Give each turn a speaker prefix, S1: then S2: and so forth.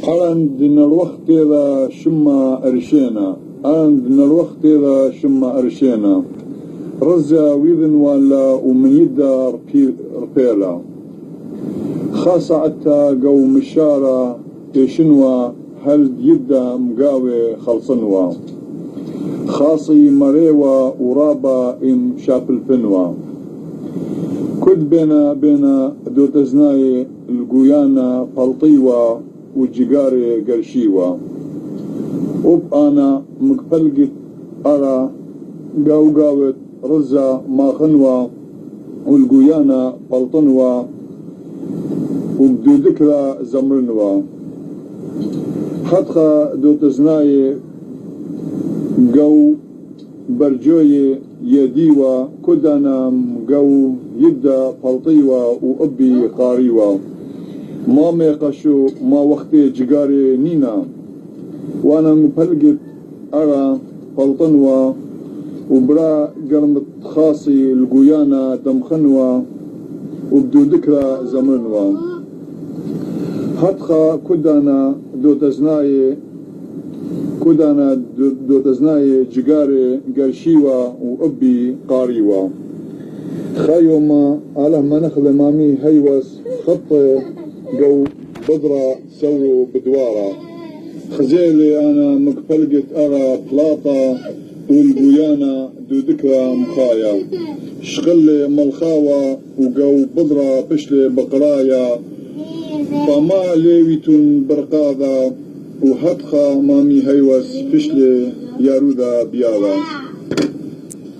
S1: عند الوقت إذا شما أرشينا عند الوقت إذا شما أرشينا رزا ويذن ولا ومن يدار ربيلا خاصة عتا قوم الشارع تشنوا هل يبدا مقاوي خلصنوا خاصي مريوة ورابا ام شابل فنوا كد بين دوتزناي القويانا فلطيوة والجيقاري قرشيوة أنا مقبلقت أرى قاوت رزا ما خنوة والقويانا فلطنوا وبدو ذكرى زمرنوا حتخا دوتزناي قو برجوي يديوة كدانا قو يدا فلطيوة وأبي قاريوة ما ميقشو ما وقتي جيقاري نينا وانا مبلقت أرى فلطنوة وبرا قرمت خاصي القويانا دمخنوة وبدو ذكرى زمرنوة حتخا كدانا دوتزناي جيقاري قرشيوة وأبي قاريوة خايوما على ما نخل مامي هيوس خط قو بضرة سورو بدوارة خزيلي أنا مقفلقت أرى بلاطة والقويانا دو ذكرى مخايا شغلي ملخاوة وقو بضرة بشلي بقرايا فما ليويتون برقاذا وهدخا مامي هيوس فشلي يارودا بيالا